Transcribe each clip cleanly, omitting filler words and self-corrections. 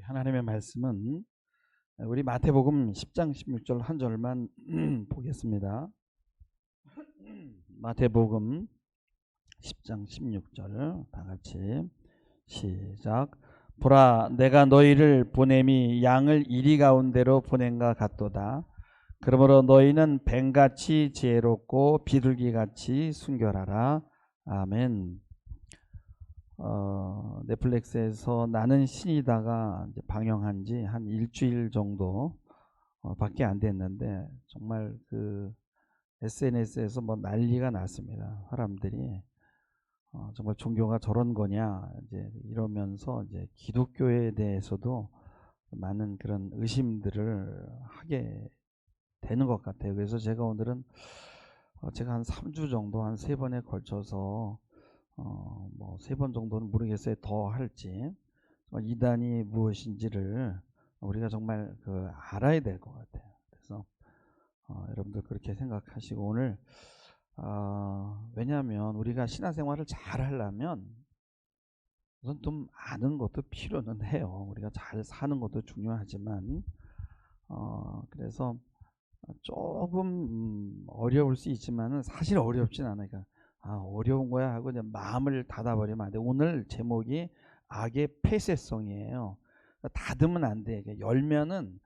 하나님의 말씀은 우리 마태복음 10장 16절 한 절만 보겠습니다. 마태복음 10장 16절 다 같이 시작. 보라, 내가 너희를 보냄이 양을 이리 가운데로 보낸과 같도다. 그러므로 너희는 뱀같이 지혜롭고 비둘기같이 순결하라. 아멘. 넷플릭스에서 나는 신이다가 이제 방영한 지 한 일주일 정도 밖에 안 됐는데 정말 그 SNS에서 뭐 난리가 났습니다. 사람들이 정말 종교가 저런 거냐 이제 이러면서 이제 기독교에 대해서도 많은 그런 의심들을 하게 되는 것 같아요. 그래서 제가 오늘은 제가 한 3주 정도 한 3번에 걸쳐서 뭐 3번 정도는 모르겠어요. 더 할지. 이단이 무엇인지를 우리가 정말 알아야 될 것 같아요. 그래서 여러분들 그렇게 생각하시고 오늘 왜냐하면 우리가 신앙생활을 잘 하려면 우선 좀 아는 것도 필요는 해요. 우리가 잘 사는 것도 중요하지만 그래서 조금 어려울 수 있지만은 사실 어렵진 않아요. 그러니까 어려운 거야 하고 이제 마음을 닫아버리면 안 돼. 오늘 제목이 악의 폐쇄성이에요. 닫으면 안 돼. 열면은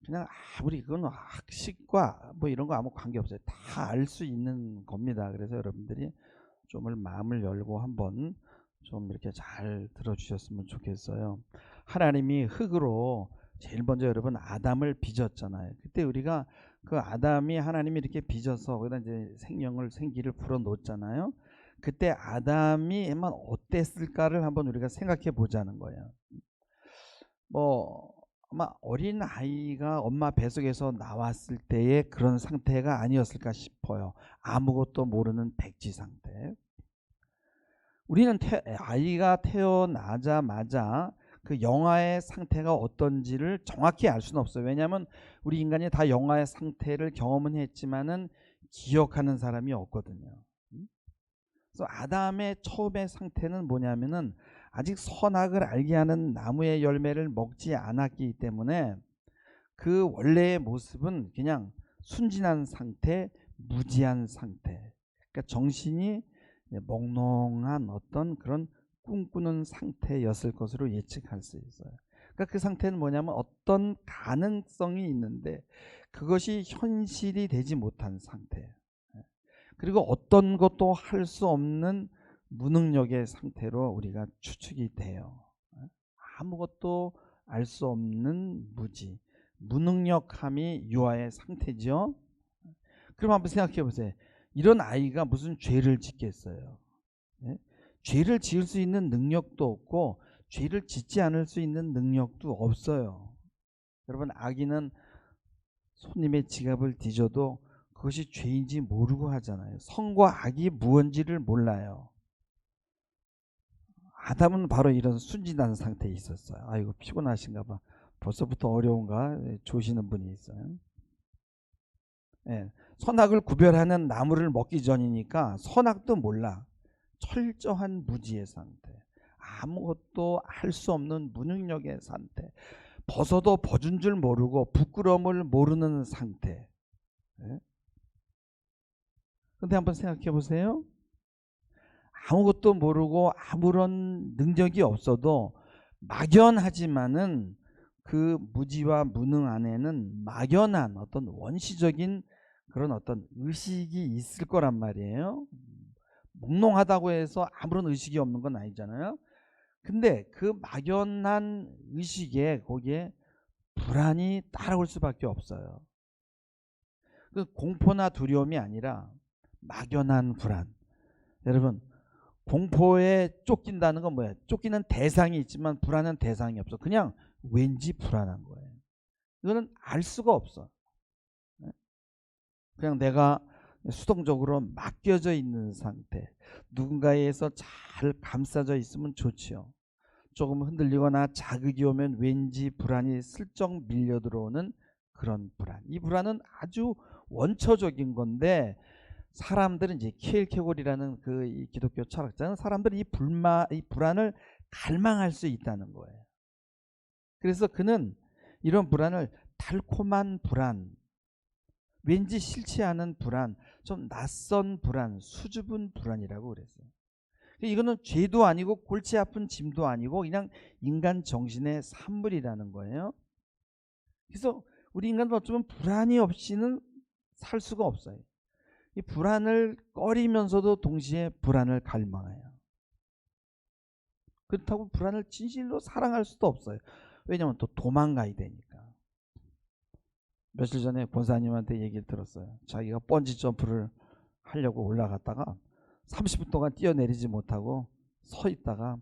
그냥 아무리 그건 학식과 뭐 이런 거 아무 관계 없어요. 다 알 수 있는 겁니다. 그래서 여러분들이 좀 마음을 열고 한번 좀 이렇게 잘 들어주셨으면 좋겠어요. 하나님이 흙으로 제일 먼저 여러분 아담을 빚었잖아요. 그때 우리가 그 아담이 하나님이 이렇게 빚어서 거기다 이제 생기를 불어넣었잖아요. 그때 아담이만 어땠을까를 한번 우리가 생각해 보자는 거예요. 뭐 아마 어린 아이가 엄마 뱃속에서 나왔을 때의 그런 상태가 아니었을까 싶어요. 아무것도 모르는 백지 상태. 우리는 아이가 태어나자마자 그 영아의 상태가 어떤지를 정확히 알 수는 없어요. 왜냐하면 우리 인간이 다 영아의 상태를 경험은 했지만은 기억하는 사람이 없거든요. 그래서 아담의 처음의 상태는 뭐냐면은 아직 선악을 알게 하는 나무의 열매를 먹지 않았기 때문에 그 원래의 모습은 그냥 순진한 상태, 무지한 상태. 그러니까 정신이 몽롱한 어떤 그런 꿈꾸는 상태였을 것으로 예측할 수 있어요. 그러니까 그 상태는 뭐냐면 어떤 가능성이 있는데 그것이 현실이 되지 못한 상태. 그리고 어떤 것도 할 수 없는 무능력의 상태로 우리가 추측이 돼요. 아무것도 알 수 없는 무지, 무능력함이 유아의 상태죠. 그럼 한번 생각해 보세요. 이런 아이가 무슨 죄를 짓겠어요? 네? 죄를 지을 수 있는 능력도 없고 죄를 짓지 않을 수 있는 능력도 없어요. 여러분, 아기는 손님의 지갑을 뒤져도 그것이 죄인지 모르고 하잖아요. 선과 악이 무언지를 몰라요. 아담은 바로 이런 순진한 상태에 있었어요. 아이고 피곤하신가 봐. 벌써부터 어려운가 조시는 분이 있어요. 예, 선악을 구별하는 나무를 먹기 전이니까 선악도 몰라. 철저한 무지의 상태. 아무것도 할 수 없는 무능력의 상태. 벗어도 벗은 줄 모르고 부끄러움을 모르는 상태. 예? 근데 한번 생각해 보세요. 아무것도 모르고 아무런 능력이 없어도 막연하지만은 그 무지와 무능 안에는 막연한 어떤 원시적인 그런 어떤 의식이 있을 거란 말이에요. 몽롱하다고 해서 아무런 의식이 없는 건 아니잖아요. 근데 그 막연한 의식에 거기에 불안이 따라올 수밖에 없어요. 그 공포나 두려움이 아니라 막연한 불안. 여러분, 공포에 쫓긴다는 건 뭐야? 쫓기는 대상이 있지만 불안한 대상이 없어. 그냥 왠지 불안한 거예요. 이거는 알 수가 없어. 그냥 내가 수동적으로 맡겨져 있는 상태. 누군가에서 잘 감싸져 있으면 좋지요. 조금 흔들리거나 자극이 오면 왠지 불안이 슬쩍 밀려 들어오는 그런 불안. 이 불안은 아주 원초적인 건데 사람들은 이제 키엘케골이라는 그 기독교 철학자는 사람들이 이 불안을 갈망할 수 있다는 거예요. 그래서 그는 이런 불안을 달콤한 불안, 왠지 싫지 않은 불안, 좀 낯선 불안, 수줍은 불안이라고 그랬어요. 이거는 죄도 아니고 골치 아픈 짐도 아니고 그냥 인간 정신의 산물이라는 거예요. 그래서 우리 인간도 어쩌면 불안이 없이는 살 수가 없어요. 이 불안을 꺼리면서도 동시에 불안을 갈망해요. 그렇다고 불안을 진실로 사랑할 수도 없어요. 왜냐하면 또 도망가야 되니까. 며칠 전에 권사님한테 얘기를 들었어요. 자기가 번지 점프를 하려고 올라갔다가 30분 동안 뛰어내리지 못하고 서 있다가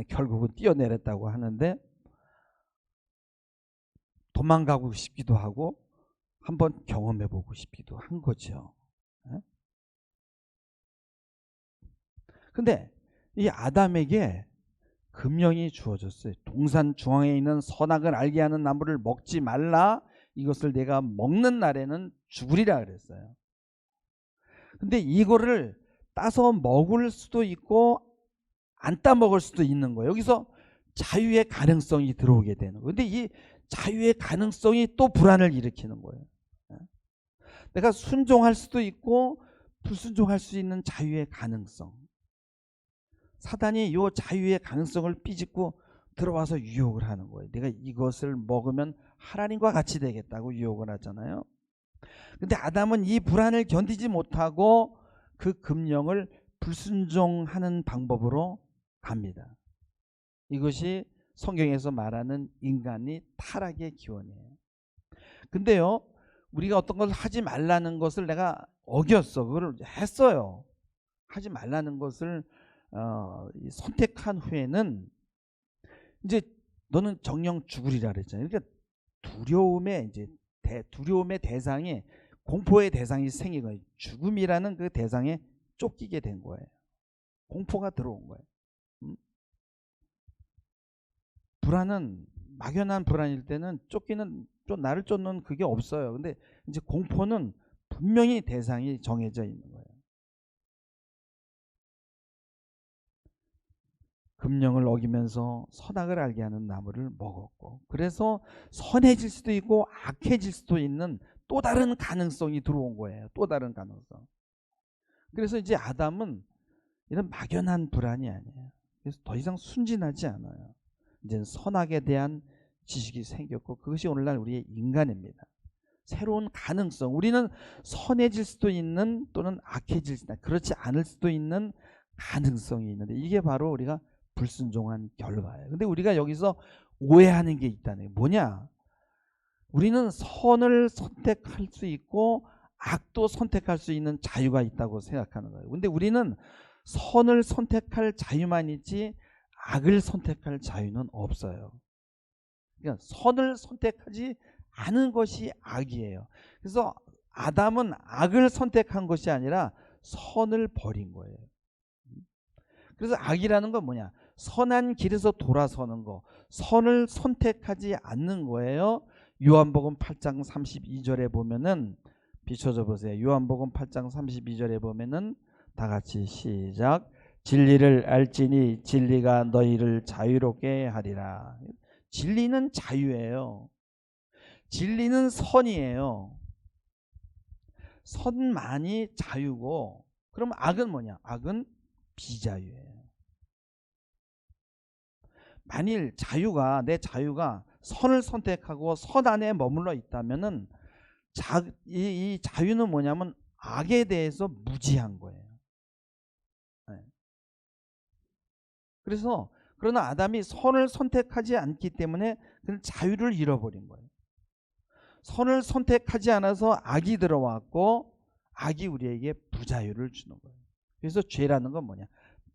결국은 뛰어내렸다고 하는데, 도망가고 싶기도 하고 한번 경험해보고 싶기도 한 거죠. 근데 이 아담에게 금령이 주어졌어요. 동산 중앙에 있는 선악을 알게 하는 나무를 먹지 말라. 이것을 내가 먹는 날에는 죽으리라 그랬어요. 근데 이거를 따서 먹을 수도 있고 안 따 먹을 수도 있는 거예요. 여기서 자유의 가능성이 들어오게 되는 거예요. 근데 이 자유의 가능성이 또 불안을 일으키는 거예요. 내가 순종할 수도 있고 불순종할 수 있는 자유의 가능성. 사단이 이 자유의 가능성을 삐짓고 들어와서 유혹을 하는 거예요. 내가 이것을 먹으면 하나님과 같이 되겠다고 유혹을 하잖아요. 근데 아담은 이 불안을 견디지 못하고 그 금령을 불순종하는 방법으로 갑니다. 이것이 성경에서 말하는 인간이 타락의 기원이에요. 근데요, 우리가 어떤 걸 하지 말라는 것을 내가 어겼어. 그걸 했어요. 하지 말라는 것을 선택한 후에는 이제 너는 정령 죽으리라 그랬잖아요. 그러니까 두려움의 대상이, 공포의 대상이 생긴 거예요. 죽음이라는 그 대상에 쫓기게 된 거예요. 공포가 들어온 거예요. 불안은 막연한 불안일 때는 쫓기는, 좀 나를 쫓는 그게 없어요. 근데 이제 공포는 분명히 대상이 정해져 있는 거예요. 금령을 어기면서 선악을 알게 하는 나무를 먹었고, 그래서 선해질 수도 있고 악해질 수도 있는 또 다른 가능성이 들어온 거예요. 또 다른 가능성. 그래서 이제 아담은 이런 막연한 불안이 아니에요. 그래서 더 이상 순진하지 않아요. 이제 선악에 대한 지식이 생겼고, 그것이 오늘날 우리의 인간입니다. 새로운 가능성, 우리는 선해질 수도 있는 또는 악해질 수도 있는, 그렇지 않을 수도 있는 가능성이 있는데, 이게 바로 우리가 불순종한 결과예요. 근데 우리가 여기서 오해하는 게 있다는 게 뭐냐? 우리는 선을 선택할 수 있고 악도 선택할 수 있는 자유가 있다고 생각하는 거예요. 근데 우리는 선을 선택할 자유만 있지 악을 선택할 자유는 없어요. 그러니까 선을 선택하지 않은 것이 악이에요. 그래서 아담은 악을 선택한 것이 아니라 선을 버린 거예요. 그래서 악이라는 건 뭐냐? 선한 길에서 돌아서는 거, 선을 선택하지 않는 거예요. 요한복음 8장 32절에 보면은, 비춰줘 보세요. 요한복음 8장 32절에 보면은 다 같이 시작. 진리를 알지니 진리가 너희를 자유롭게 하리라. 진리는 자유예요. 진리는 선이에요. 선만이 자유고, 그럼 악은 뭐냐? 악은 비자유예요. 만일 내 자유가 선을 선택하고 선 안에 머물러 있다면은 이 자유는 뭐냐면 악에 대해서 무지한 거예요. 네. 그래서 그러나 아담이 선을 선택하지 않기 때문에 그는 자유를 잃어버린 거예요. 선을 선택하지 않아서 악이 들어왔고, 악이 우리에게 부자유를 주는 거예요. 그래서 죄라는 건 뭐냐?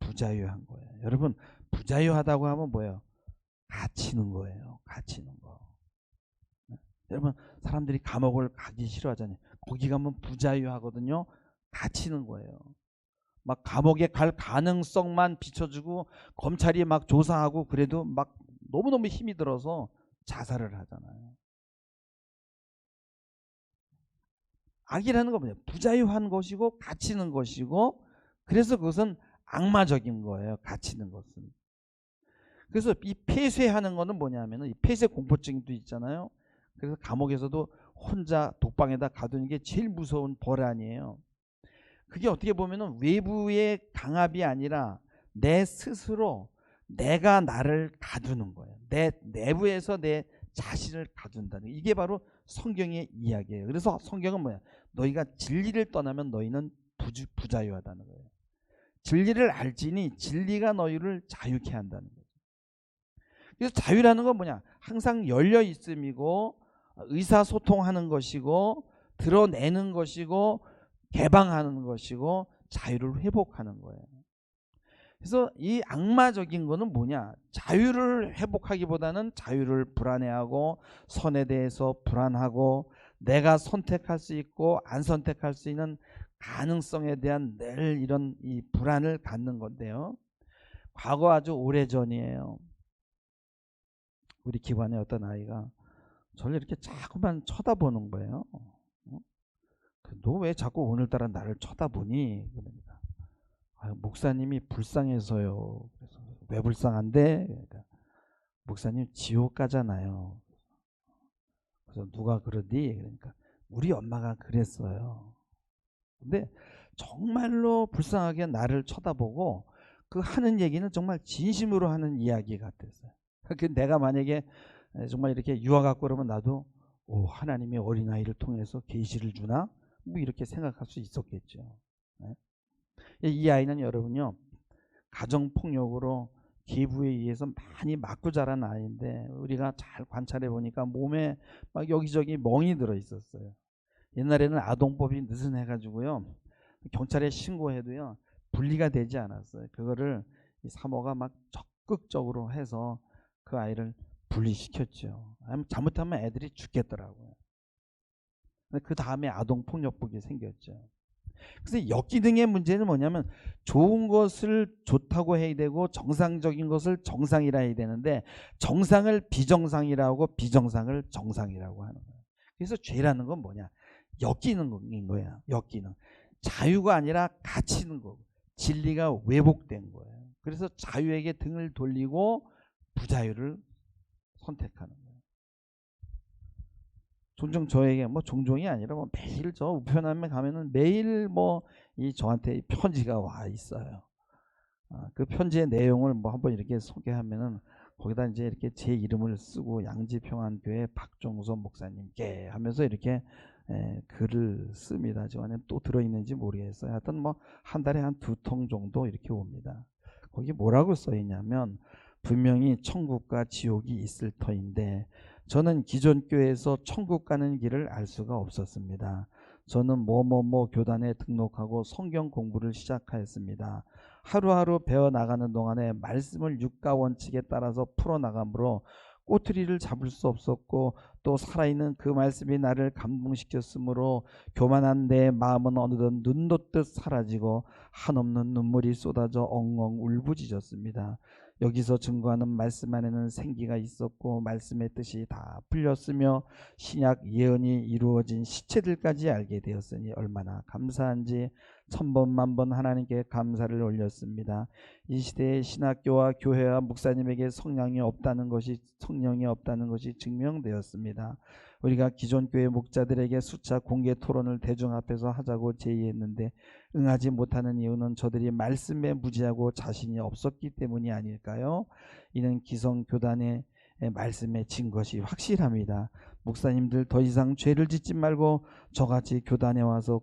부자유한 거예요. 여러분, 부자유하다고 하면 뭐예요? 갇히는 거예요. 갇히는 거. 여러분, 사람들이 감옥을 가기 싫어하잖아요. 거기 가면 부자유하거든요. 갇히는 거예요. 막 감옥에 갈 가능성만 비춰주고 검찰이 막 조사하고 그래도 막 너무너무 힘이 들어서 자살을 하잖아요. 악이라는 건 뭐냐? 부자유한 것이고 갇히는 것이고, 그래서 그것은 악마적인 거예요. 갇히는 것은. 그래서 이 폐쇄하는 거는 뭐냐면은 이 폐쇄 공포증도 있잖아요. 그래서 감옥에서도 혼자 독방에다 가두는 게 제일 무서운 벌 아니에요. 그게 어떻게 보면은 외부의 강압이 아니라 내 스스로 내가 나를 가두는 거예요. 내 내부에서 내 자신을 가둔다는 이게 바로 성경의 이야기예요. 그래서 성경은 뭐야? 너희가 진리를 떠나면 너희는 부자유하다는 거예요. 진리를 알지니 진리가 너희를 자유케 한다는 거예요. 그래서 자유라는 건 뭐냐? 항상 열려 있음이고 의사소통하는 것이고 드러내는 것이고 개방하는 것이고 자유를 회복하는 거예요. 그래서 이 악마적인 거는 뭐냐? 자유를 회복하기보다는 자유를 불안해하고 선에 대해서 불안하고 내가 선택할 수 있고 안 선택할 수 있는 가능성에 대한 늘 이런 이 불안을 갖는 건데요. 과거 아주 오래전이에요. 우리 기관의 어떤 아이가 저를 이렇게 자꾸만 쳐다보는 거예요. 너 왜 자꾸 오늘따라 나를 쳐다보니? 그러니까 목사님이 불쌍해서요. 그래서 왜 불쌍한데? 그러니까 목사님 지옥 가잖아요. 그래서 누가 그러니? 그러니까 우리 엄마가 그랬어요. 근데 정말로 불쌍하게 나를 쳐다보고 그 하는 얘기는 정말 진심으로 하는 이야기 같았어요. 그 내가 만약에 정말 이렇게 유아갖고 그러면 나도 하나님의 어린아이를 통해서 계시를 주나? 뭐 이렇게 생각할 수 있었겠죠. 네? 이 아이는 여러분요, 가정폭력으로 계부에 의해서 많이 맞고 자란 아이인데 우리가 잘 관찰해 보니까 몸에 막 여기저기 멍이 들어 있었어요. 옛날에는 아동법이 느슨해 가지고요, 경찰에 신고해도요 분리가 되지 않았어요. 그거를 이 사모가 막 적극적으로 해서 그 아이를 분리시켰죠. 잘못하면 애들이 죽겠더라고요. 그 다음에 아동폭력법이 생겼죠. 그래서 역기능의 문제는 뭐냐면 좋은 것을 좋다고 해야 되고 정상적인 것을 정상이라 해야 되는데 정상을 비정상이라고 비정상을 정상이라고 하는 거예요. 그래서 죄라는 건 뭐냐? 역기능인 거야. 역기능. 자유가 아니라 갇히는 거고 진리가 왜곡된 거예요. 그래서 자유에게 등을 돌리고 부자유를 선택하는 거예요. 종종 저에게 뭐 종종이 아니라 뭐 매일 저 우편함에 가면은 매일 뭐 이 저한테 편지가 와 있어요. 그 편지의 내용을 뭐 한번 이렇게 소개하면은 거기다 이제 이렇게 제 이름을 쓰고 양지평안교회 박종선 목사님께 하면서 이렇게 글을 씁니다. 저 안에 또 들어있는지 모르겠어요. 하여튼 뭐 한 달에 한 2통 정도 이렇게 옵니다. 거기 뭐라고 써 있냐면 분명히 천국과 지옥이 있을 터인데 저는 기존 교회에서 천국 가는 길을 알 수가 없었습니다. 저는 뭐뭐뭐 교단에 등록하고 성경 공부를 시작하였습니다. 하루하루 배워나가는 동안에 말씀을 육가 원칙에 따라서 풀어나가므로 꼬투리를 잡을 수 없었고 또 살아있는 그 말씀이 나를 감동시켰으므로 교만한 내 마음은 어느덧 눈 돋듯 사라지고 한없는 눈물이 쏟아져 엉엉 울부짖었습니다. 여기서 증거하는 말씀 안에는 생기가 있었고 말씀의 뜻이 다 풀렸으며 신약 예언이 이루어진 시체들까지 알게 되었으니 얼마나 감사한지 천번 만번 하나님께 감사를 올렸습니다. 이 시대에 신학교와 교회와 목사님에게 성령이 없다는 것이 증명되었습니다. 우리가 기존 교회 목자들에게 수차 공개 토론을 대중 앞에서 하자고 제의했는데 응하지 못하는 이유는 저들이 말씀에 무지하고 자신이 없었기 때문이 아닐까요? 이는 기성 교단의 말씀에 진 것이 확실합니다. 목사님들 더 이상 죄를 짓지 말고 저같이 교단에 와서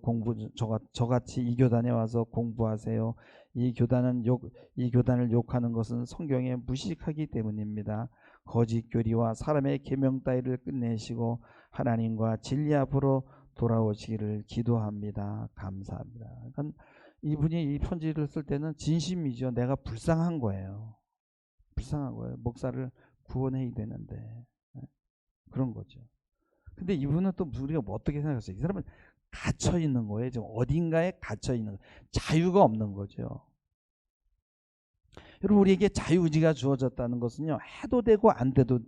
저같이 이 교단에 와서 공부하세요. 이 교단을 욕하는 것은 성경에 무식하기 때문입니다. 거짓 교리와 사람의 계명 따위를 끝내시고 하나님과 진리 앞으로 돌아오시기를 기도합니다. 감사합니다. 그러니까 이분이 이 편지를 쓸 때는 진심이죠. 내가 불쌍한 거예요. 불쌍한 거예요. 목사를 구원해야 되는데 그런 거죠. 근데 이분은 또 우리가 어떻게 생각했어요? 이 사람은 갇혀 있는 거예요. 지금 어딘가에 갇혀 있는 거예요. 자유가 없는 거죠. 여러분, 우리에게 자유의지가 주어졌다는 것은요, 해도 되고 안 돼도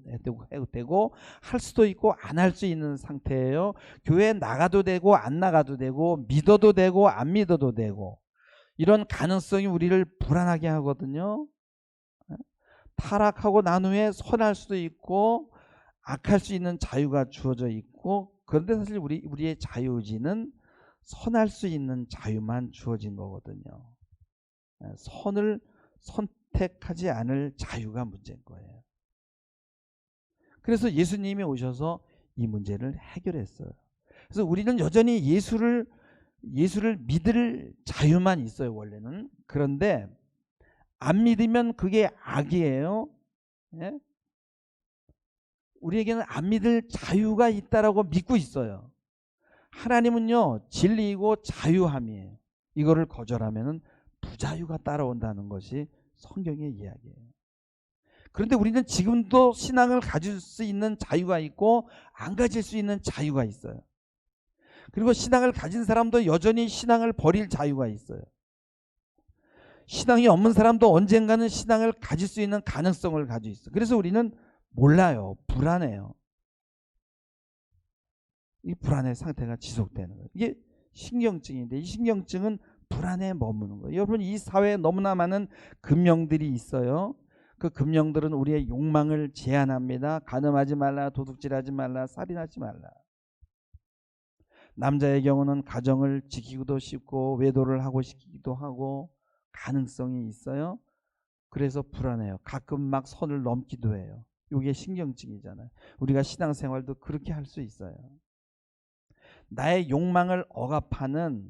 되고 할 수도 있고 안 할 수 있는 상태예요. 교회에 나가도 되고 안 나가도 되고 믿어도 되고 안 믿어도 되고 이런 가능성이 우리를 불안하게 하거든요. 타락하고 난 후에 선할 수도 있고 악할 수 있는 자유가 주어져 있고, 그런데 사실 우리의 자유의지는 선할 수 있는 자유만 주어진 거거든요. 선을 선택하지 않을 자유가 문제인 거예요. 그래서 예수님이 오셔서 이 문제를 해결했어요. 그래서 우리는 여전히 예수를 믿을 자유만 있어요, 원래는. 그런데 안 믿으면 그게 악이에요. 예? 우리에게는 안 믿을 자유가 있다라고 믿고 있어요. 하나님은요, 진리이고 자유함이에요. 이거를 거절하면 부자유가 따라온다는 것이 성경의 이야기예요. 그런데 우리는 지금도 신앙을 가질 수 있는 자유가 있고 안 가질 수 있는 자유가 있어요. 그리고 신앙을 가진 사람도 여전히 신앙을 버릴 자유가 있어요. 신앙이 없는 사람도 언젠가는 신앙을 가질 수 있는 가능성을 가지고 있어요. 그래서 우리는 몰라요. 불안해요. 이 불안의 상태가 지속되는 거예요. 이게 신경증인데, 이 신경증은 불안에 머무는 거예요. 여러분, 이 사회에 너무나 많은 금령들이 있어요. 그 금령들은 우리의 욕망을 제한합니다. 간음하지 말라, 도둑질하지 말라, 살인하지 말라. 남자의 경우는 가정을 지키기도 쉽고 외도를 하고 싶기도 하고 가능성이 있어요. 그래서 불안해요. 가끔 막 선을 넘기도 해요. 이게 신경증이잖아요. 우리가 신앙생활도 그렇게 할 수 있어요. 나의 욕망을 억압하는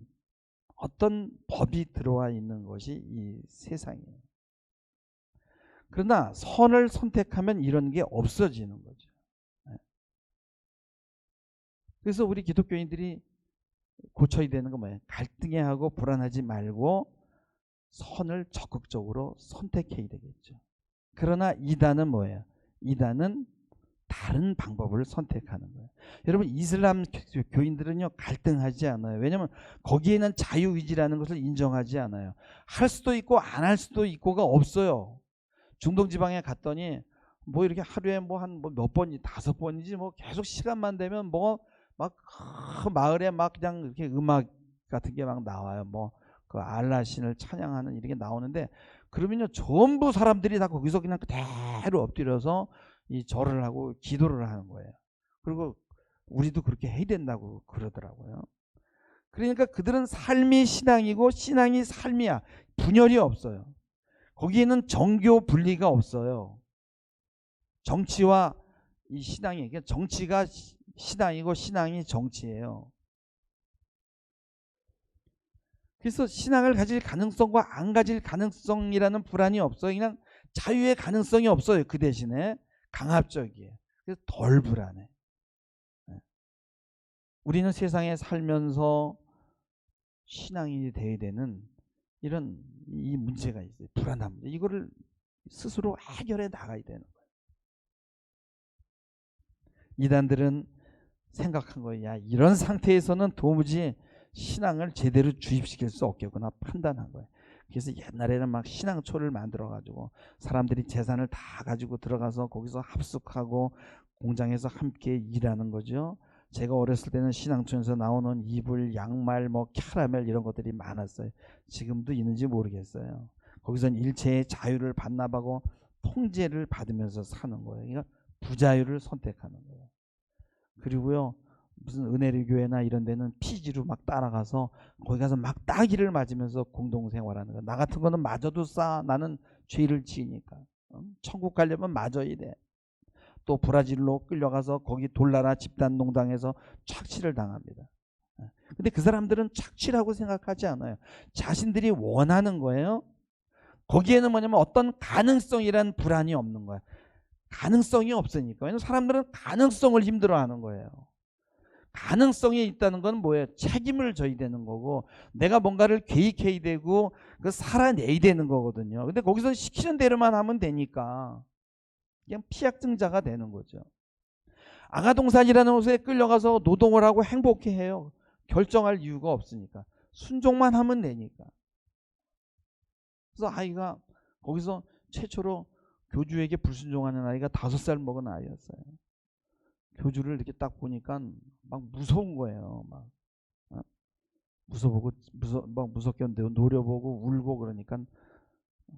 어떤 법이 들어와 있는 것이 이 세상이에요. 그러나 선을 선택하면 이런 게 없어지는 거죠. 그래서 우리 기독교인들이 고쳐야 되는 건 뭐예요? 갈등해하고 불안하지 말고 선을 적극적으로 선택해야 되겠죠. 그러나 이단은 뭐예요? 이단은 다른 방법을 선택하는 거예요. 여러분, 이슬람 교인들은요, 갈등하지 않아요. 왜냐하면 거기에는 자유의지라는 것을 인정하지 않아요. 할 수도 있고 안 할 수도 있고가 없어요. 중동 지방에 갔더니 뭐 이렇게 하루에 뭐 한 몇 번이 5번이지 뭐 계속 시간만 되면 뭐 막 마을에 막 그냥 이렇게 음악 같은 게 막 나와요. 뭐 그 알라신을 찬양하는 이렇게 나오는데, 그러면요 전부 사람들이 다 거기서 그냥 그대로 엎드려서 이 절을 하고 기도를 하는 거예요. 그리고 우리도 그렇게 해야 된다고 그러더라고요. 그러니까 그들은 삶이 신앙이고 신앙이 삶이야. 분열이 없어요. 거기에는 정교 분리가 없어요. 정치와 이 신앙이, 정치가 신앙이고 신앙이 정치예요. 그래서 신앙을 가질 가능성과 안 가질 가능성이라는 불안이 없어요. 그냥 자유의 가능성이 없어요. 그 대신에 강압적이에요. 그래서 덜 불안해. 우리는 세상에 살면서 신앙인이 되어야 되는 이런 이 문제가 있어요. 불안한 문제. 이거를 스스로 해결해 나가야 되는 거예요. 이단들은 생각한 거예요. 야, 이런 상태에서는 도무지 신앙을 제대로 주입시킬 수 없겠구나 판단한 거예요. 그래서 옛날에는 막 신앙초를 만들어 가지고 사람들이 재산을 다 가지고 들어가서 거기서 합숙하고 공장에서 함께 일하는 거죠. 제가 어렸을 때는 신앙촌에서 나오는 이불, 양말, 뭐 캐러멜 이런 것들이 많았어요. 지금도 있는지 모르겠어요. 거기서는 일체의 자유를 반납하고 통제를 받으면서 사는 거예요. 그러니까 부자유를 선택하는 거예요. 그리고요, 무슨 은혜리 교회나 이런 데는 피지로 막 따라가서 거기 가서 막 따기를 맞으면서 공동생활하는 거야. 나 같은 거는 맞아도 싸. 나는 죄를 지으니까. 천국 가려면 맞아야 돼. 또 브라질로 끌려가서 거기 돌나라 집단농당에서 착취를 당합니다. 근데 그 사람들은 착취라고 생각하지 않아요. 자신들이 원하는 거예요. 거기에는 뭐냐면 어떤 가능성이란 불안이 없는 거야. 가능성이 없으니까. 왜냐면 사람들은 가능성을 힘들어하는 거예요. 가능성이 있다는 건 뭐예요? 책임을 져야 되는 거고, 내가 뭔가를 계획해야 되고 그 살아내야 되는 거거든요. 근데 거기서 시키는 대로만 하면 되니까 그냥 피약증자가 되는 거죠. 아가동산이라는 곳에 끌려가서 노동을 하고 행복해해요. 결정할 이유가 없으니까. 순종만 하면 되니까. 그래서 아이가 거기서 최초로 교주에게 불순종하는 아이가 5살 먹은 아이였어요. 교주를 이렇게 딱 보니까 막 무서운 거예요. 막 무섭게 노려보고 울고 그러니까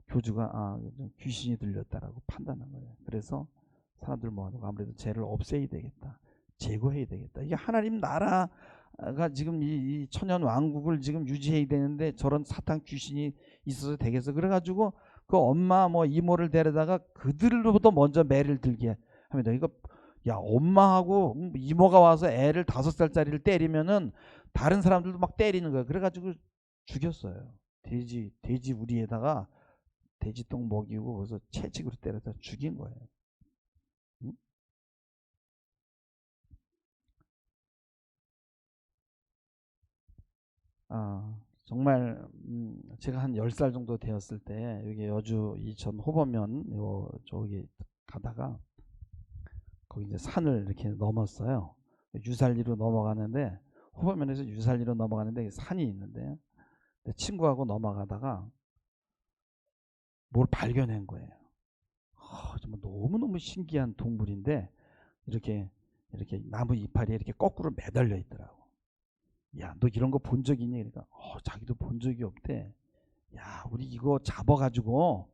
교주가 귀신이 들렸다라고 판단한 거예요. 그래서 사람들 모아두고 아무래도 죄를 없애야 되겠다, 제거해야 되겠다. 이게 하나님 나라가 지금 이 천년 왕국을 지금 유지해야 되는데 저런 사탄 귀신이 있어서 되겠어. 그래가지고 그 엄마 뭐 이모를 데려다가 그들로부터 먼저 매를 들게 합니다. 이거 야, 엄마하고 이모가 와서 애를 5살짜리를 때리면은 다른 사람들도 막 때리는 거예요. 그래가지고 죽였어요. 돼지 우리에다가 돼지똥 먹이고 그래서 채찍으로 때려서 죽인 거예요. 응? 정말 제가 한 10살 정도 되었을 때 여기 여주 이천 호범면 저기 가다가 거기 이제 산을 이렇게 넘었어요. 유살리로 넘어가는데 호범면에서 유살리로 넘어가는데 산이 있는데 친구하고 넘어가다가 뭘 발견한 거예요. 정말 너무너무 신기한 동물인데 이렇게 나무 이파리에 이렇게 거꾸로 매달려 있더라고. 야, 너 이런 거 본 적 있니? 그러니까 자기도 본 적이 없대. 야, 우리 이거 잡아가지고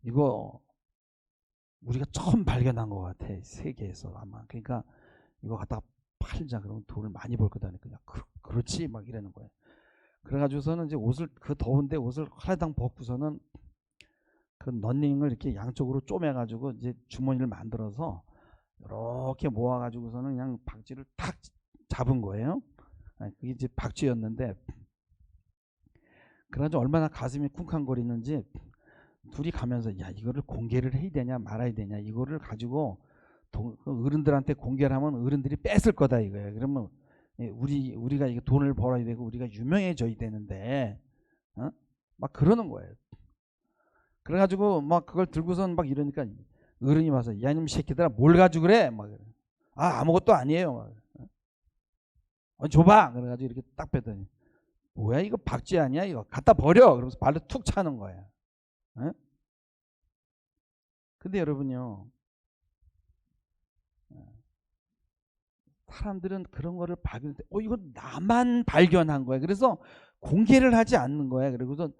이거 우리가 처음 발견한 것 같아, 세계에서 아마. 그러니까 이거 갖다가 팔자, 그러면 돈을 많이 벌 거다. 그냥 그렇지 막 이러는 거예요. 그래가지고서는 이제 옷을, 그 더운데 옷을 하나당 벗고서는 그 런닝을 이렇게 양쪽으로 쪼매가지고 이제 주머니를 만들어서 이렇게 모아가지고서는 그냥 박쥐를 탁 잡은 거예요. 그게 이제 박쥐였는데, 그래가지고 얼마나 가슴이 쿵쾅거리는지 둘이 가면서 야, 이거를 공개를 해야 되냐 말아야 되냐, 이거를 가지고 어른들한테 공개를 하면 어른들이 뺏을 거다 이거예요. 그러면 우리가 이게 돈을 벌어야 되고 우리가 유명해져야 되는데 막 그러는 거예요. 그래가지고 막 그걸 들고선 막 이러니까 어른이 와서 야, 이놈 새끼들아 뭘 가지고 그래? 막 아무것도 아니에요. 막 줘봐. 그래가지고 이렇게 딱 빼더니 뭐야 이거 박쥐 아니야? 이거 갖다 버려. 그러면서 발로 툭 차는 거야. 근데 여러분요, 사람들은 그런 거를 발견할 때 이거 나만 발견한 거야. 그래서 공개를 하지 않는 거야. 그리고서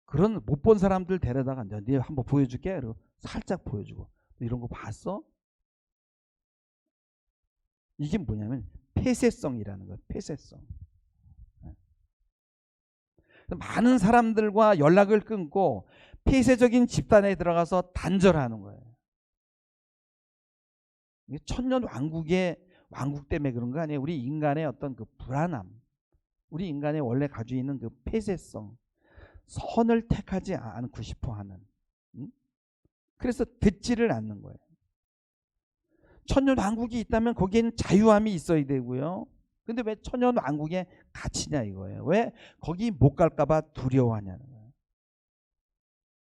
그런 못 본 사람들 데려다가 네 한번 보여줄게. 그리고 살짝 보여주고 이런 거 봤어? 이게 뭐냐면 폐쇄성이라는 거야. 폐쇄성. 많은 사람들과 연락을 끊고 폐쇄적인 집단에 들어가서 단절하는 거예요. 천년 왕국 때문에 그런 거 아니에요. 우리 인간의 어떤 그 불안함, 우리 인간의 원래 가지고 있는 그 폐쇄성, 선을 택하지 않고 싶어 하는, 그래서 듣지를 않는 거예요. 천년 왕국이 있다면 거기에는 자유함이 있어야 되고요. 근데 왜 천년 왕국에 갇히냐 이거예요. 왜 거기 못 갈까봐 두려워하냐는 거예요.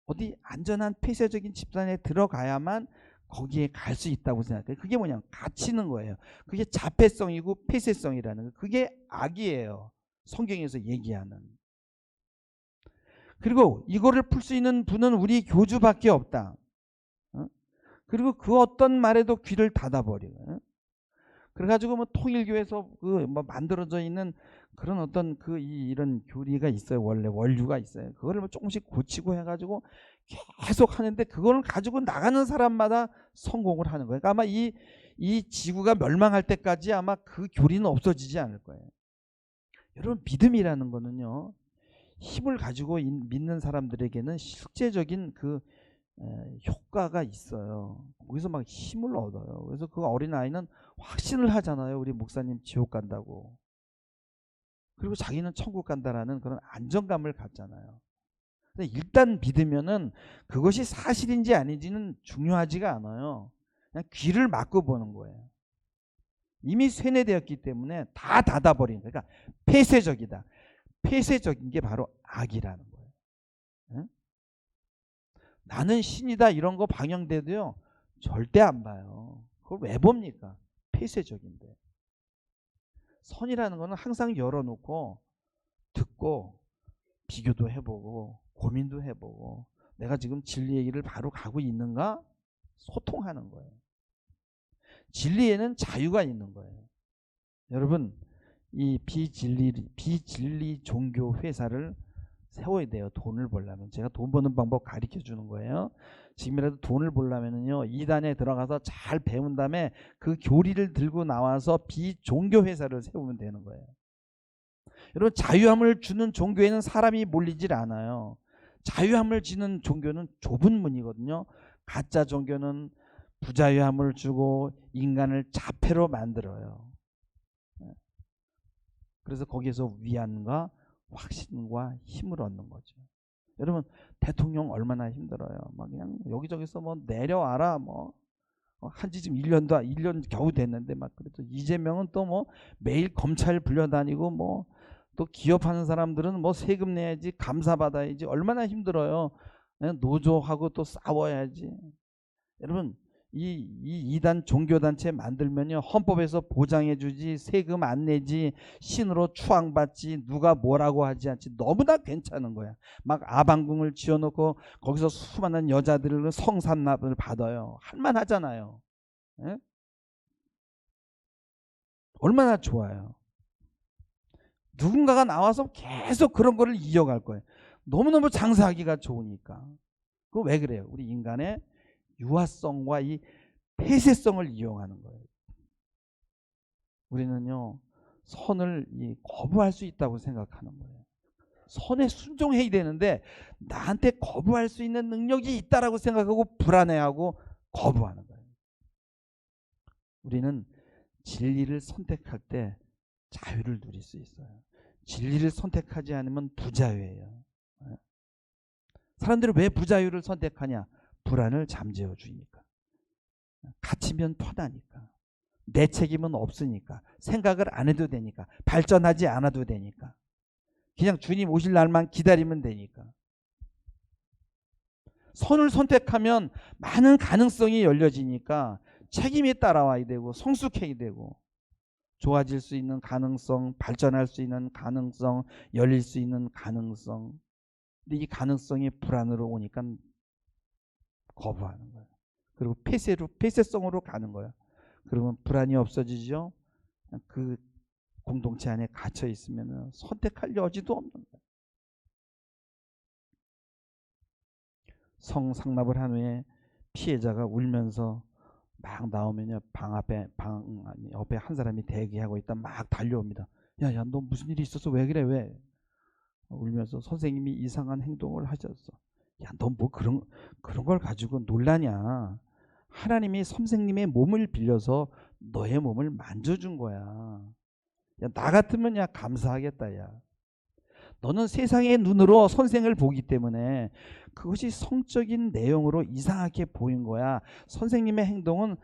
어디 안전한 폐쇄적인 집단에 들어가야만 거기에 갈 수 있다고 생각해요. 그게 뭐냐면 갇히는 거예요. 그게 자폐성이고 폐쇄성이라는 거. 그게 악이에요. 성경에서 얘기하는. 그리고 이거를 풀 수 있는 분은 우리 교주밖에 없다. 그리고 그 어떤 말에도 귀를 닫아버려요. 그래가지고 뭐 통일교에서 그 뭐 만들어져 있는 그런 어떤 이런 교리가 있어요. 원래 원류가 있어요. 그거를 뭐 조금씩 고치고 해가지고 계속 하는데 그거를 가지고 나가는 사람마다 성공을 하는 거예요. 그러니까 아마 이 지구가 멸망할 때까지 아마 그 교리는 없어지지 않을 거예요. 여러분, 믿음이라는 거는요, 힘을 가지고 믿는 사람들에게는 실제적인 그 효과가 있어요. 거기서 막 힘을 얻어요. 그래서 그 어린아이는 확신을 하잖아요. 우리 목사님 지옥 간다고. 그리고 자기는 천국 간다라는 그런 안정감을 갖잖아요. 근데 일단 믿으면은 그것이 사실인지 아닌지는 중요하지가 않아요. 그냥 귀를 막고 보는 거예요. 이미 세뇌되었기 때문에 다 닫아버린 거예요. 그러니까 폐쇄적이다. 폐쇄적인 게 바로 악이라는 거예요. 응? 나는 신이다 이런 거 방영돼도요, 절대 안 봐요. 그걸 왜 봅니까? 폐쇄적인데. 선이라는 거는 항상 열어놓고 듣고 비교도 해보고 고민도 해보고 내가 지금 진리의 길을 바로 가고 있는가 소통하는 거예요. 진리에는 자유가 있는 거예요. 여러분, 이 비진리 종교 회사를 세워야 돼요. 돈을 벌려면. 제가 돈 버는 방법 가르쳐 주는 거예요. 지금이라도 돈을 벌려면은요, 이단에 들어가서 잘 배운 다음에 그 교리를 들고 나와서 비종교 회사를 세우면 되는 거예요. 여러분, 자유함을 주는 종교에는 사람이 몰리질 않아요. 자유함을 주는 종교는 좁은 문이거든요. 가짜 종교는 부자유함을 주고 인간을 자폐로 만들어요. 그래서 거기에서 위안과 확신과 힘을 얻는 거죠. 여러분, 대통령 얼마나 힘들어요. 막 그냥 여기저기서 뭐 내려와라 뭐 한지 지금 1년 겨우 됐는데 막 그래도 이재명은 또 뭐 매일 검찰 불려다니고 뭐 또 기업하는 사람들은 뭐 세금 내야지 감사받아야지 얼마나 힘들어요. 노조하고 또 싸워야지. 여러분, 이 이단 종교단체 만들면요, 헌법에서 보장해주지, 세금 안 내지, 신으로 추앙받지, 누가 뭐라고 하지 않지, 너무나 괜찮은 거야. 막 아방궁을 지어놓고 거기서 수많은 여자들을 성산납을 받아요. 할만하잖아요. 예? 얼마나 좋아요. 누군가가 나와서 계속 그런 거를 이어갈 거예요. 너무너무 장사하기가 좋으니까. 그거 왜 그래요? 우리 인간의 유아성과 이 폐쇄성을 이용하는 거예요. 우리는요, 선을 거부할 수 있다고 생각하는 거예요. 선에 순종해야 되는데 나한테 거부할 수 있는 능력이 있다라고 생각하고 불안해하고 거부하는 거예요. 우리는 진리를 선택할 때 자유를 누릴 수 있어요. 진리를 선택하지 않으면 부자유예요. 사람들이 왜 부자유를 선택하냐? 불안을 잠재워 주니까. 갇히면 편하니까. 내 책임은 없으니까. 생각을 안 해도 되니까. 발전하지 않아도 되니까. 그냥 주님 오실 날만 기다리면 되니까. 선을 선택하면 많은 가능성이 열려지니까 책임이 따라와야 되고 성숙해야 되고 좋아질 수 있는 가능성, 발전할 수 있는 가능성, 열릴 수 있는 가능성. 근데 이 가능성이 불안으로 오니까 거부하는 거예요. 그리고 폐쇄성으로 가는 거예요. 그러면 불안이 없어지죠. 그 공동체 안에 갇혀 있으면 선택할 여지도 없는 거예요. 성상납을 한 후에 피해자가 울면서 막 나오면요, 방 옆에 한 사람이 대기하고 있다 막 달려옵니다. 야, 너 무슨 일이 있었어? 왜 그래? 왜? 울면서 선생님이 이상한 행동을 하셨어. 야, 너 뭐 그런 걸 가지고 놀라냐? 하나님이 선생님의 몸을 빌려서 너의 몸을 만져준 거야. 야, 나 같으면 야 감사하겠다. 야, 너는 세상의 눈으로 선생을 보기 때문에 그것이 성적인 내용으로 이상하게 보인 거야. 선생님의 행동을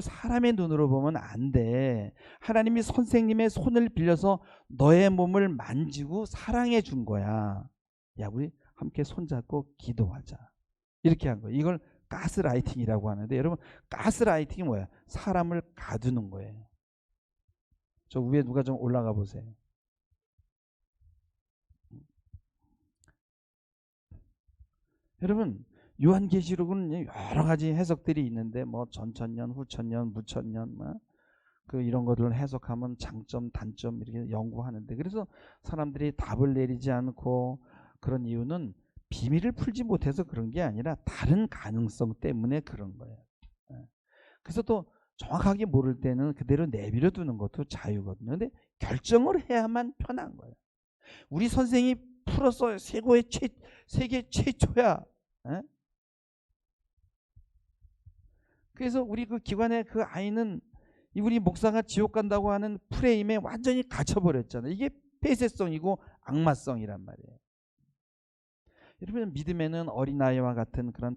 사람의 눈으로 보면 안 돼. 하나님이 선생님의 손을 빌려서 너의 몸을 만지고 사랑해 준 거야. 야, 우리 함께 손잡고 기도하자. 이렇게 한 거예요. 이걸 가스라이팅이라고 하는데, 여러분, 가스라이팅이 뭐야? 사람을 가두는 거예요. 저 위에 누가 좀 올라가 보세요. 여러분, 요한계시록은 여러 가지 해석들이 있는데 뭐 전천년, 후천년, 무천년 그 이런 것들을 해석하면 장점, 단점 이렇게 연구하는데, 그래서 사람들이 답을 내리지 않고 그런 이유는 비밀을 풀지 못해서 그런 게 아니라 다른 가능성 때문에 그런 거예요. 그래서 또 정확하게 모를 때는 그대로 내버려 두는 것도 자유거든요. 근데 결정을 해야만 편한 거예요. 우리 선생이 풀었어요. 세계 최초야. 에? 그래서 우리 그 기관의 그 아이는 우리 목사가 지옥 간다고 하는 프레임에 완전히 갇혀버렸잖아요. 이게 폐쇄성이고 악마성이란 말이에요. 여러분, 믿음에는 어린아이와 같은 그런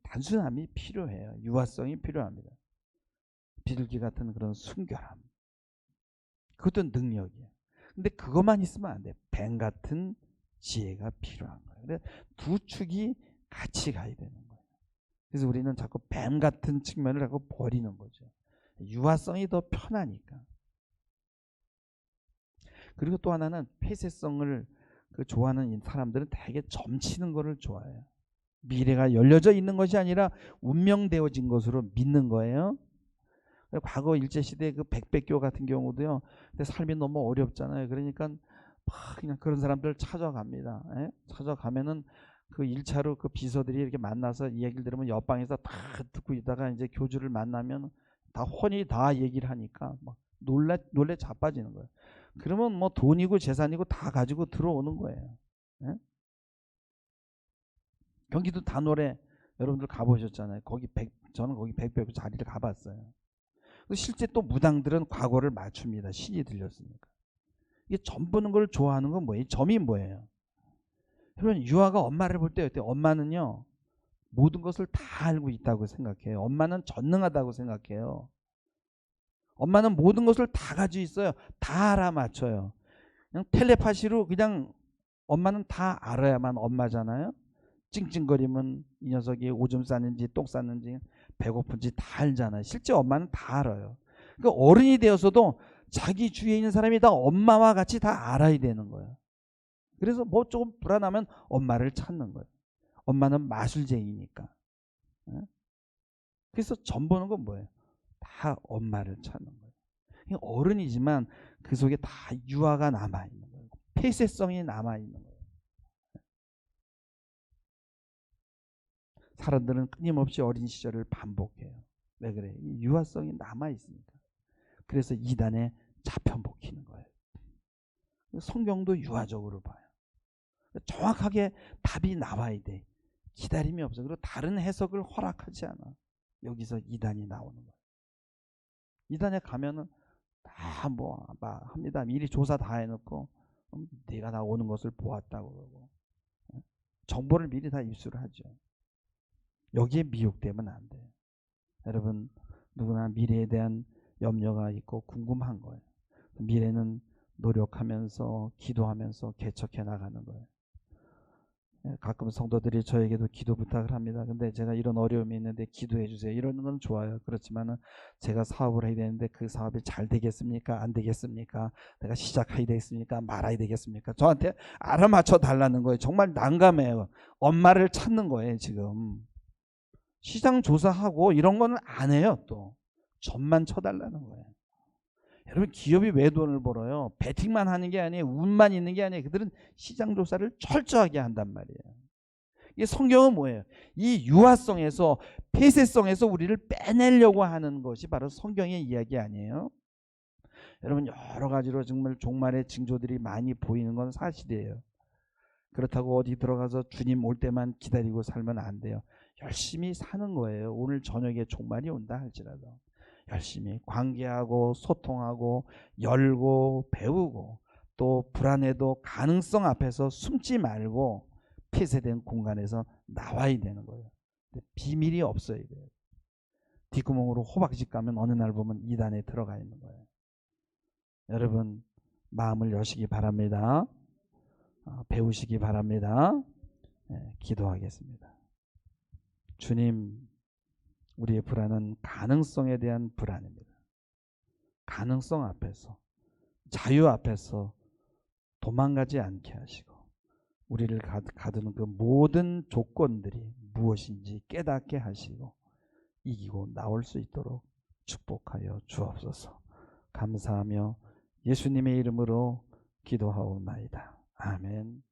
단순함이 필요해요. 유아성이 필요합니다. 비둘기 같은 그런 순결함. 그것도 능력이에요. 근데 그것만 있으면 안 돼. 뱀 같은 지혜가 필요한 거예요. 두 축이 같이 가야 되는 거예요. 그래서 우리는 자꾸 뱀 같은 측면을 자꾸 버리는 거죠. 유아성이 더 편하니까. 그리고 또 하나는 폐쇄성을 좋아하는 사람들은 되게 점치는 거를 좋아해요. 미래가 열려져 있는 것이 아니라 운명되어진 것으로 믿는 거예요. 과거 일제시대 그 백배교 같은 경우도요. 근데 삶이 너무 어렵잖아요. 그러니까 막 그냥 그런 사람들 찾아갑니다. 예? 찾아가면은 그 1차로 그 비서들이 이렇게 만나서 이 얘기를 들으면 옆방에서 다 듣고 있다가 이제 교주를 만나면 다 혼이 다 얘기를 하니까 막 놀래 자빠지는 거예요. 그러면 뭐 돈이고 재산이고 다 가지고 들어오는 거예요. 예? 경기도 단월에 여러분들 가보셨잖아요. 저는 거기 백벽 자리를 가봤어요. 실제 또 무당들은 과거를 맞춥니다. 신이 들렸으니까. 이게 점 보는 걸 좋아하는 건 뭐예요? 점이 뭐예요? 여러분 유아가 엄마를 볼 때 어때요? 엄마는요 모든 것을 다 알고 있다고 생각해요. 엄마는 전능하다고 생각해요. 엄마는 모든 것을 다 가지고 있어요. 다 알아맞혀요. 그냥 텔레파시로 그냥 엄마는 다 알아야만 엄마잖아요. 찡찡거리면 이 녀석이 오줌 싸는지 똥 싸는지 배고픈지 다 알잖아요. 실제 엄마는 다 알아요. 그러니까 어른이 되어서도 자기 주위에 있는 사람이 다 엄마와 같이 다 알아야 되는 거예요. 그래서 뭐 조금 불안하면 엄마를 찾는 거예요. 엄마는 마술쟁이니까. 그래서 점 보는 건 뭐예요? 다 엄마를 찾는 거예요. 어른이지만 그 속에 다 유아가 남아있는 거예요. 폐쇄성이 남아있는 거예요. 사람들은 끊임없이 어린 시절을 반복해요. 왜 그래? 유아성이 남아있으니까. 그래서 이단에 잡혀 먹히는 거예요. 성경도 유아적으로 봐요. 정확하게 답이 나와야 돼. 기다림이 없어. 그리고 다른 해석을 허락하지 않아. 여기서 이단이 나오는 거예요. 이단에 가면은 다 뭐 합니다. 미리 조사 다 해놓고 네가 나 오는 것을 보았다고 그러고 정보를 미리 다 입수를 하죠. 여기에 미혹되면 안 돼요. 여러분 누구나 미래에 대한 염려가 있고 궁금한 거예요. 미래는 노력하면서 기도하면서 개척해 나가는 거예요. 가끔 성도들이 저에게도 기도 부탁을 합니다. 근데 제가 이런 어려움이 있는데 기도해 주세요. 이러는 건 좋아요. 그렇지만은 제가 사업을 해야 되는데 그 사업이 잘 되겠습니까? 안 되겠습니까? 내가 시작해야 되겠습니까? 말아야 되겠습니까? 저한테 알아맞혀 달라는 거예요. 정말 난감해요. 엄마를 찾는 거예요, 지금. 시장 조사하고 이런 거는 안 해요, 또. 점만 쳐달라는 거예요. 여러분 기업이 왜 돈을 벌어요? 베팅만 하는 게 아니에요. 운만 있는 게 아니에요. 그들은 시장 조사를 철저하게 한단 말이에요. 이 성경은 뭐예요? 이 유아성에서 폐쇄성에서 우리를 빼내려고 하는 것이 바로 성경의 이야기 아니에요? 여러분 여러 가지로 정말 종말의 징조들이 많이 보이는 건 사실이에요. 그렇다고 어디 들어가서 주님 올 때만 기다리고 살면 안 돼요. 열심히 사는 거예요. 오늘 저녁에 종말이 온다 할지라도. 열심히 관계하고 소통하고 열고 배우고 또 불안해도 가능성 앞에서 숨지 말고 폐쇄된 공간에서 나와야 되는 거예요. 비밀이 없어야 돼요. 뒷구멍으로 호박집 가면 어느 날 보면 이단에 들어가 있는 거예요. 여러분 마음을 여시기 바랍니다. 배우시기 바랍니다. 기도하겠습니다. 주님, 우리의 불안은 가능성에 대한 불안입니다. 가능성 앞에서, 자유 앞에서 도망가지 않게 하시고 우리를 가두는 그 모든 조건들이 무엇인지 깨닫게 하시고 이기고 나올 수 있도록 축복하여 주옵소서. 감사하며 예수님의 이름으로 기도하옵나이다. 아멘.